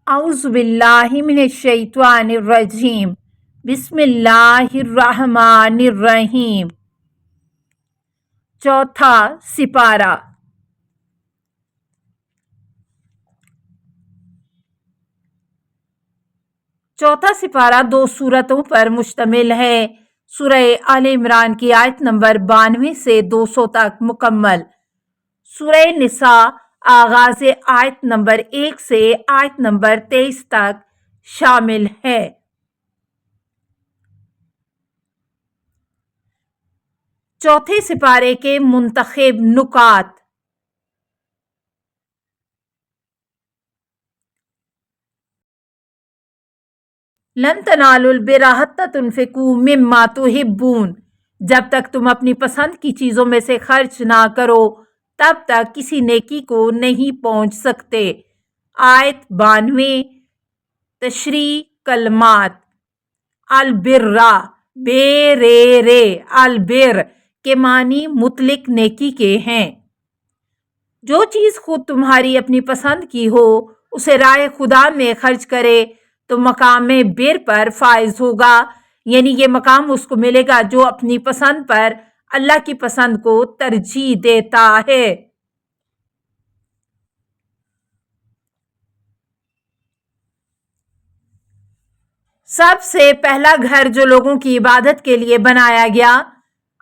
اعوذ باللہ من الشیطان الرجیم بسم اللہ الرحمن الرحیم۔ چوتھا سپارہ۔ چوتھا سپارہ 2 سورتوں پر مشتمل ہے۔ سورہ آل عمران کی آیت نمبر 92 سے 200 تک مکمل۔ سورہ نساء آغاز آیت نمبر 1 سے آیت نمبر 23 تک شامل ہے۔ چوتھے سپارے کے منتخب نکات۔ لن تنالوا البر حتی تنفقوا مما تحبون، جب تک تم اپنی پسند کی چیزوں میں سے خرچ نہ کرو تب تک کسی نیکی کو نہیں پہنچ سکتے۔ آیت 92۔ تشریح کلمات۔ البر البر کے معنی مطلق نیکی کے ہیں۔ جو چیز خود تمہاری اپنی پسند کی ہو اسے راہ خدا میں خرچ کرے تو مقام بر پر فائز ہوگا، یعنی یہ مقام اس کو ملے گا جو اپنی پسند پر اللہ کی پسند کو ترجیح دیتا ہے۔ سب سے پہلا گھر جو لوگوں کی عبادت کے لیے بنایا گیا۔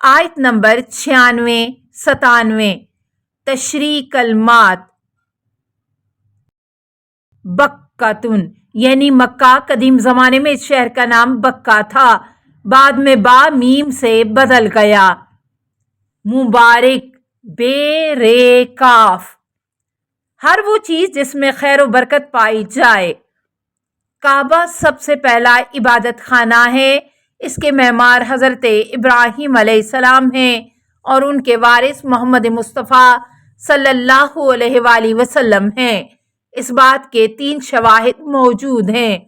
آیت نمبر 96 97۔ تشریح کلمات۔ بکتن یعنی مکہ، قدیم زمانے میں اس شہر کا نام بکہ تھا، بعد میں با میم سے بدل گیا۔ مبارک بے رے کاف، ہر وہ چیز جس میں خیر و برکت پائی جائے۔ کعبہ سب سے پہلا عبادت خانہ ہے۔ اس کے معمار حضرت ابراہیم علیہ السلام ہیں اور ان کے وارث محمد مصطفیٰ صلی اللہ علیہ وآلہ وسلم ہیں۔ اس بات کے 3 شواہد موجود ہیں۔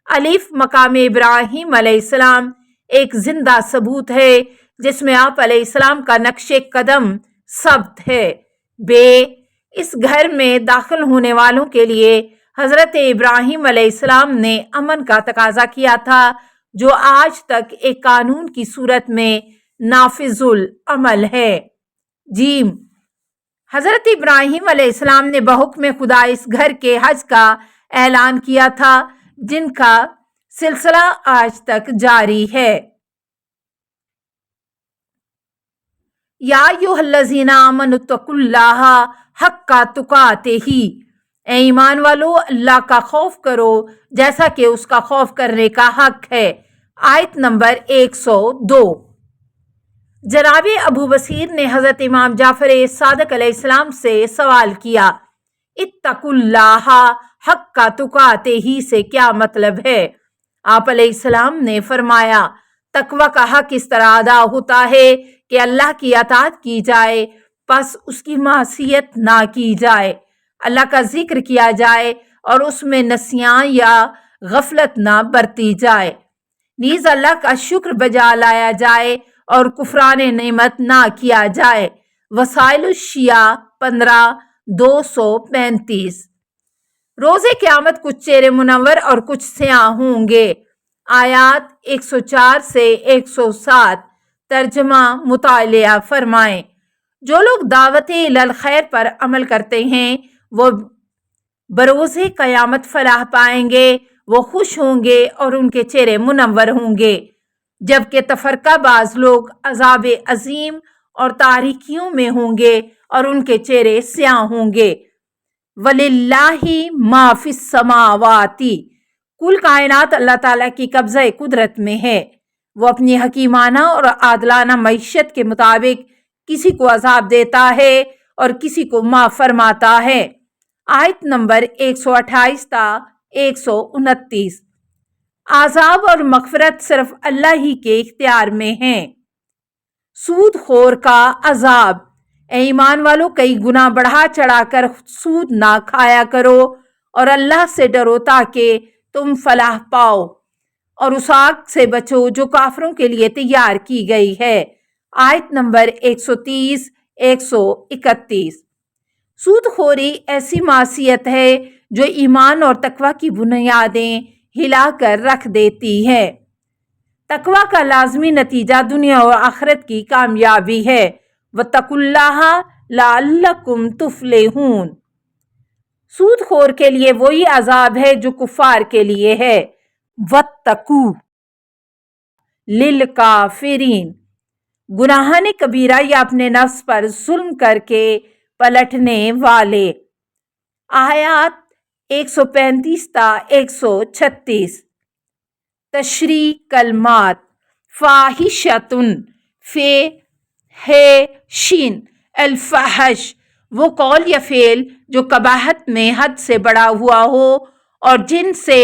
الف، مقام ابراہیم علیہ السلام ایک زندہ ثبوت ہے جس میں آپ علیہ السلام کا نقش قدم ثبت ہے۔ بے، اس گھر میں داخل ہونے والوں کے لیے حضرت ابراہیم علیہ السلام نے امن کا تقاضا کیا تھا جو آج تک ایک قانون کی صورت میں نافذ العمل ہے۔ جیم، حضرت ابراہیم علیہ السلام نے بحکم خدا اس گھر کے حج کا اعلان کیا تھا جن کا سلسلہ آج تک جاری ہے۔ یا ایھا الذین آمنوا اتقوا اللہ حق تقاتہ، اے ایمان والو اللہ کا خوف کرو جیسا کہ اس کا خوف کرنے کا حق ہے۔ آیت نمبر 102۔ جناب ابو بصیر نے حضرت امام جعفر صادق علیہ السلام سے سوال کیا، اتقوا اللہ حق تقاتہ سے کیا مطلب ہے؟ آپ علیہ السلام نے فرمایا، تقوی کا حق اس طرح ادا ہوتا ہے کہ اللہ کی اطاعت کی جائے پس اس کی معصیت نہ کی جائے، اللہ کا ذکر کیا جائے اور اس میں نسیان یا غفلت نہ برتی جائے، نیز اللہ کا شکر بجا لایا جائے اور کفران نعمت نہ کیا جائے۔ وسائل الشیعہ 15 235۔ روز قیامت کچھ چہرے منور اور کچھ سیاہ ہوں گے۔ آیات 104 سے 107۔ ترجمہ مطالعہ فرمائیں۔ جو لوگ دعوت الخیر پر عمل کرتے ہیں وہ بروز قیامت فلاح پائیں گے، وہ خوش ہوں گے اور ان کے چہرے منور ہوں گے، جبکہ تفرقہ باز لوگ عذاب عظیم اور تاریکیوں میں ہوں گے اور ان کے چہرے سیاہ ہوں گے۔ وَلِلَّهِ مَا فِي السَّمَاوَاتِ، کل کائنات اللہ تعالیٰ کی قبضہ قدرت میں ہے۔ وہ اپنی حکیمانہ اور عادلانہ معیشت کے مطابق کسی کو عذاب دیتا ہے اور کسی کو معاف فرماتا ہے۔ آیت نمبر 128 تا 129۔ عذاب اور مغفرت صرف اللہ ہی کے اختیار میں ہیں۔ سود خور کا عذاب۔ اے ایمان والو، کئی گناہ بڑھا چڑھا کر سود نہ کھایا کرو اور اللہ سے ڈرو تاکہ تم فلاح پاؤ، اور اس آگ سے بچو جو کافروں کے لیے تیار کی گئی ہے۔ آیت نمبر 130 131۔ سود خوری ایسی معصیت ہے جو ایمان اور تقوی کی بنیادیں ہلا کر رکھ دیتی ہے۔ تقوی کا لازمی نتیجہ دنیا اور آخرت کی کامیابی ہے۔ واتقوا اللہ لعلکم تفلحون۔ سود خور کے لیے وہی عذاب ہے جو کفار کے لیے ہے۔ واتقوا للکافرین۔ گناہان کبیرہ یا اپنے نفس پر ظلم کر کے پلٹنے والے۔ آیات 135 تا 136۔ تشریح کلمات: فاحشۃن، فے ہے شین، الفحش، وہ قول یا فعل جو قباحت میں حد سے بڑا ہوا ہو اور جن سے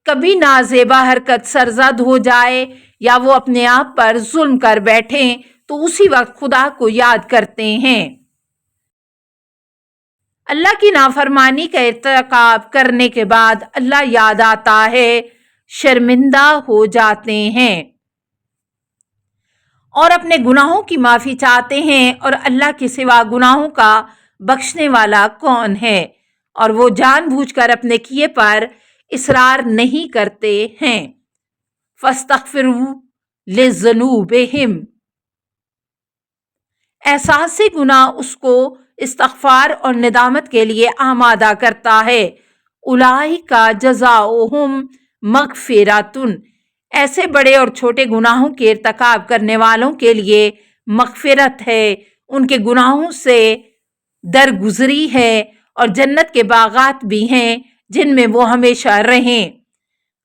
کبھی نازیبا حرکت سرزد ہو جائے یا وہ اپنے آپ پر ظلم کر بیٹھیں تو اسی وقت خدا کو یاد کرتے ہیں۔ اللہ کی نافرمانی کا ارتکاب کرنے کے بعد اللہ یاد آتا ہے، شرمندہ ہو جاتے ہیں اور اپنے گناہوں کی معافی چاہتے ہیں، اور اللہ کے سوا گناہوں کا بخشنے والا کون ہے؟ اور وہ جان بوجھ کر اپنے کیے پر اصرار نہیں کرتے ہیں۔ فاستغفروا لذنوبہم۔ احساس گناہ اس کو استغفار اور ندامت کے لیے آمادہ کرتا ہے۔ اولئک جزاؤہم مغفرۃ۔ ایسے بڑے اور چھوٹے گناہوں کے ارتکاب کرنے والوں کے لیے مغفرت ہے، ان کے گناہوں سے درگزری ہے اور جنت کے باغات بھی ہیں جن میں وہ ہمیشہ رہیں۔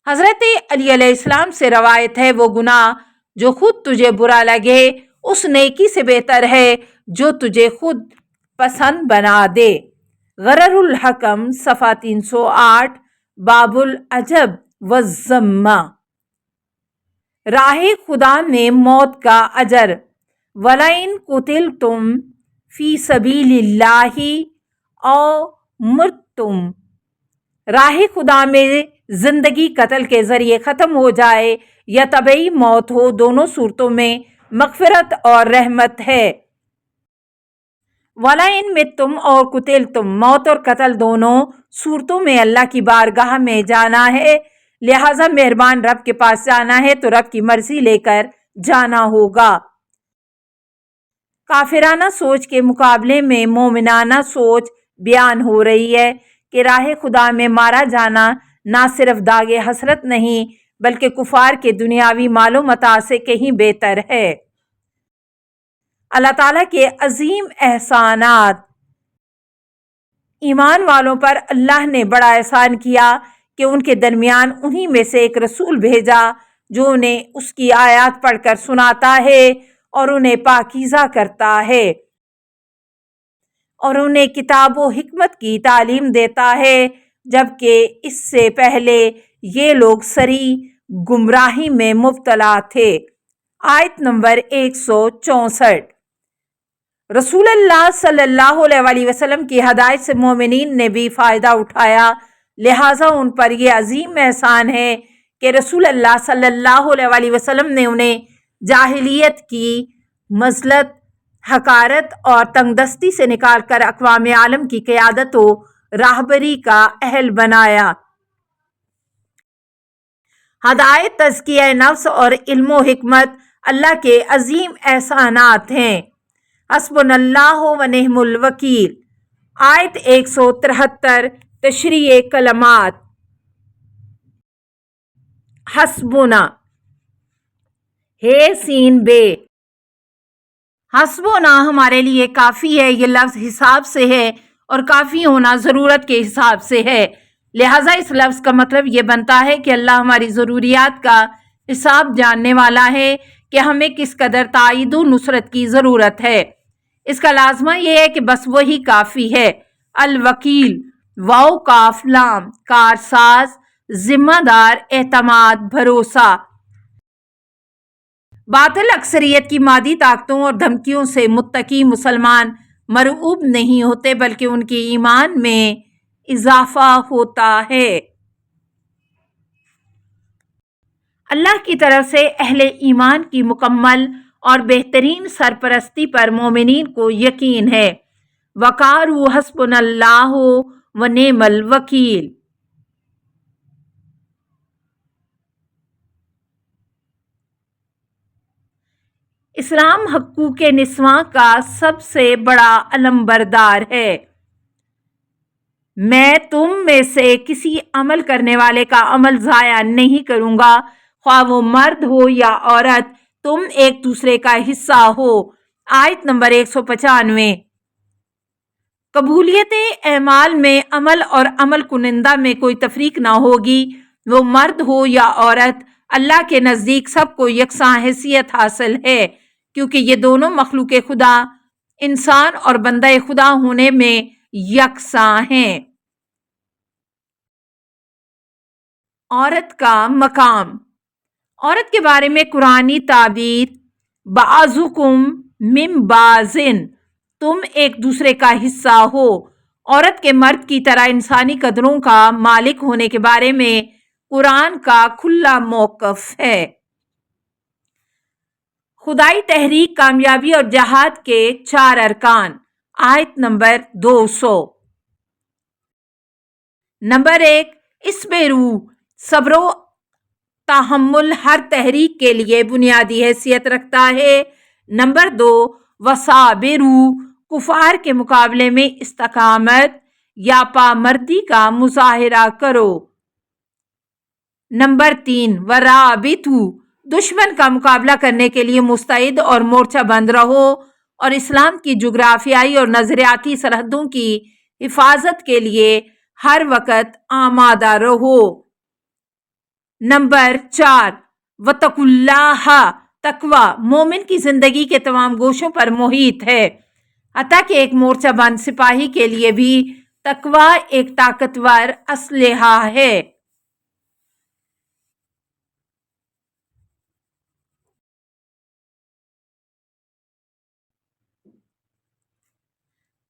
حضرت علی علیہ السلام سے روایت ہے، وہ گناہ جو خود تجھے برا لگے اس نیکی سے بہتر ہے جو تجھے خود پسند بنا دے۔ غرر الحکم، صفحہ 308، باب العجب والذمہ۔ راہ خدا میں موت کا اجر۔ وَلَئِن قُتِلْتُمْ فِي سَبِيلِ اللَّهِ أَوْ مُتْتُمْ۔ راہ خدا میں زندگی قتل کے ذریعے ختم ہو جائے یا طبعی موت ہو، دونوں صورتوں میں مغفرت اور رحمت ہے۔ وَلَئِن مِتْتُمْ أَوْ قُتِلْتُمْ، موت اور قتل دونوں صورتوں میں اللہ کی بارگاہ میں جانا ہے، لہٰذا مہربان رب کے پاس جانا ہے تو رب کی مرضی لے کر جانا ہوگا۔ کافرانہ سوچ کے مقابلے میں مومنانہ سوچ بیان ہو رہی ہے کہ راہ خدا میں مارا جانا نہ صرف داغ حسرت نہیں بلکہ کفار کے دنیاوی مال و متاع سے کہیں بہتر ہے۔ اللہ تعالیٰ کے عظیم احسانات۔ ایمان والوں پر اللہ نے بڑا احسان کیا کہ ان کے درمیان انہی میں سے ایک رسول بھیجا جو انہیں اس کی آیات پڑھ کر سناتا ہے اور انہیں پاکیزہ کرتا ہے اور انہیں کتاب و حکمت کی تعلیم دیتا ہے، جبکہ اس سے پہلے یہ لوگ سری گمراہی میں مبتلا تھے۔ آیت نمبر 164۔ رسول اللہ صلی اللہ علیہ وسلم کی ہدایت سے مومنین نے بھی فائدہ اٹھایا، لہٰذا ان پر یہ عظیم احسان ہے کہ رسول اللہ صلی اللہ علیہ وسلم نے انہیں جاہلیت کی مذلت، حقارت اور تنگ دستی سے نکال کر اقوام عالم کی قیادت و راہبری کا اہل بنایا۔ ہدایت، تزکیہ نفس اور علم و حکمت اللہ کے عظیم احسانات ہیں۔ حسبنا اللہ و نعم الوکیل۔ آیت 173، تشریح کلمات: حسبنا، ہے سین بے، حسبنا ہمارے لیے کافی ہے، یہ لفظ حساب سے ہے اور کافی ہونا ضرورت کے حساب سے ہے، لہٰذا اس لفظ کا مطلب یہ بنتا ہے کہ اللہ ہماری ضروریات کا حساب جاننے والا ہے کہ ہمیں کس قدر تائید و نصرت کی ضرورت ہے۔ اس کا لازمہ یہ ہے کہ بس وہی کافی ہے۔ الوکیل، واو کاف لام، کارساز، ذمہ دار، اعتماد، بھروسہ۔ باطل اکثریت کی مادی طاقتوں اور دھمکیوں سے متقی مسلمان مرعوب نہیں ہوتے بلکہ ان کے ایمان میں اضافہ ہوتا ہے۔ اللہ کی طرف سے اہل ایمان کی مکمل اور بہترین سرپرستی پر مومنین کو یقین ہے۔ وقالوا حسبنا اللہ ونعم الوکیل۔ اسلام حقوق نسواں کا سب سے بڑا علمبردار ہے۔ میں تم میں سے کسی عمل کرنے والے کا عمل ضائع نہیں کروں گا، خواہ وہ مرد ہو یا عورت، تم ایک دوسرے کا حصہ ہو۔ آیت نمبر 195۔ قبولیت اعمال میں عمل اور عمل کنندہ میں کوئی تفریق نہ ہوگی، وہ مرد ہو یا عورت، اللہ کے نزدیک سب کو یکساں حیثیت حاصل ہے، کیونکہ یہ دونوں مخلوق خدا انسان اور بندہ خدا ہونے میں یکساں ہیں۔ عورت کا مقام۔ عورت کے بارے میں قرآنی تعبیر بعضکم من بعض، تم ایک دوسرے کا حصہ ہو، عورت کے مرد کی طرح انسانی قدروں کا مالک ہونے کے بارے میں قرآن کا کھلا موقف ہے۔ خدائی تحریک، کامیابی اور جہاد کے 4 ارکان۔ آیت نمبر 200۔ نمبر 1، اصبروا، صبر و تحمل ہر تحریک کے لیے بنیادی حیثیت رکھتا ہے۔ نمبر 2، وصابروا، کفار کے مقابلے میں استقامت یا پامردی کا مظاہرہ کرو۔ نمبر 3، ورابطوا، دشمن کا مقابلہ کرنے کے لیے مستعد اور مورچہ بند رہو اور اسلام کی جغرافیائی اور نظریاتی سرحدوں کی حفاظت کے لیے ہر وقت آمادہ رہو۔ نمبر 4، واتقوا اللہ، تقوی مومن کی زندگی کے تمام گوشوں پر محیط ہے، حتیٰ کہ ایک مورچہ بند سپاہی کے لیے بھی تقوی ایک طاقتور اسلحہ ہے۔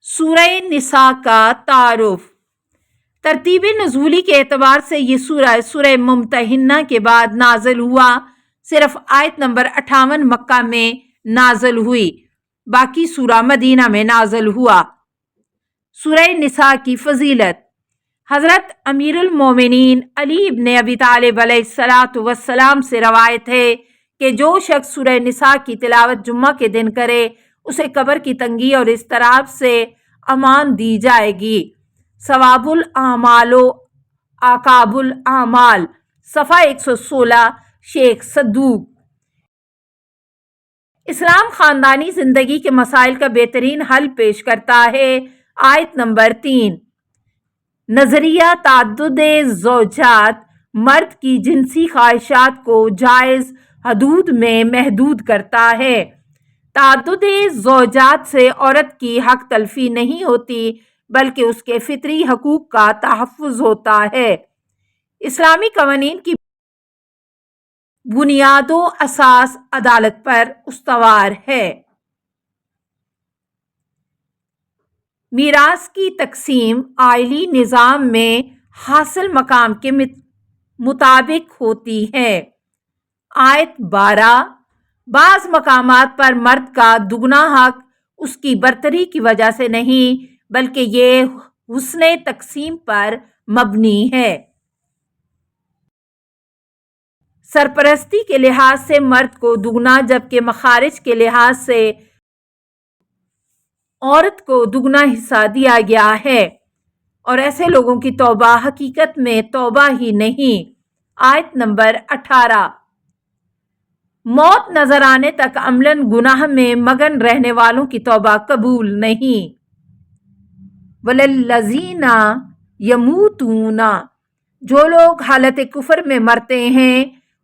سورہ نساء کا تعارف۔ ترتیب نزولی کے اعتبار سے یہ سورہ ممتحنہ کے بعد نازل ہوا، صرف آیت نمبر 58 مکہ میں نازل ہوئی، باقی سورہ مدینہ میں نازل ہوا۔ سورہ نساء کی فضیلت۔ حضرت امیر المومنین علی ابن ابی طالب علیہ السلام سے روایت ہے کہ جو شخص سورہ نساء کی تلاوت جمعہ کے دن کرے، اسے قبر کی تنگی اور اضطراب سے امان دی جائے گی۔ ثواب الاعمال و عقاب الاعمال، صفحہ 116، شیخ صدوق۔ اسلام خاندانی زندگی کے مسائل کا بہترین حل پیش کرتا ہے۔ آیت نمبر 3، نظریہ تعدد زوجات مرد کی جنسی خواہشات کو جائز حدود میں محدود کرتا ہے۔ تعدد زوجات سے عورت کی حق تلفی نہیں ہوتی، بلکہ اس کے فطری حقوق کا تحفظ ہوتا ہے۔ اسلامی قوانین کی بنیاد و اساس عدالت پر استوار ہے۔ میراث کی تقسیم آئلی نظام میں حاصل مقام کے مطابق ہوتی ہے۔ آیت 12، بعض مقامات پر مرد کا دگنا حق اس کی برتری کی وجہ سے نہیں، بلکہ یہ حسن تقسیم پر مبنی ہے۔ سرپرستی کے لحاظ سے مرد کو دگنا، جبکہ مخارج کے لحاظ سے عورت کو دگنا حصہ دیا گیا ہے، اور ایسے لوگوں کی توبہ حقیقت میں توبہ ہی نہیں۔ آیت نمبر 18، موت نظر آنے تک عملاً گناہ میں مگن رہنے والوں کی توبہ قبول نہیں۔ وَلَلَّذِينَ يَمُوتُونَ، جو لوگ حالت کفر میں مرتے ہیں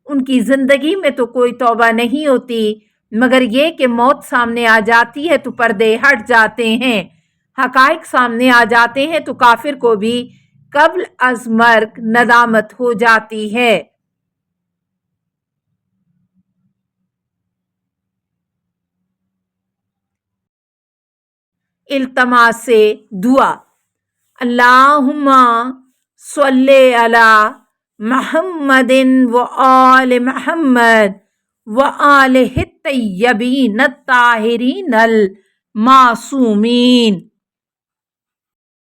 ان کی زندگی میں تو کوئی توبہ نہیں ہوتی، مگر یہ کہ موت سامنے آ جاتی ہے تو پردے ہٹ جاتے ہیں، حقائق سامنے آ جاتے ہیں تو کافر کو بھی قبل از مرگ ندامت ہو جاتی ہے۔ التماس دعا۔ اللہم صلی علی محمد و آل محمد و آلہ الطیبین الطاہرین المعصومین۔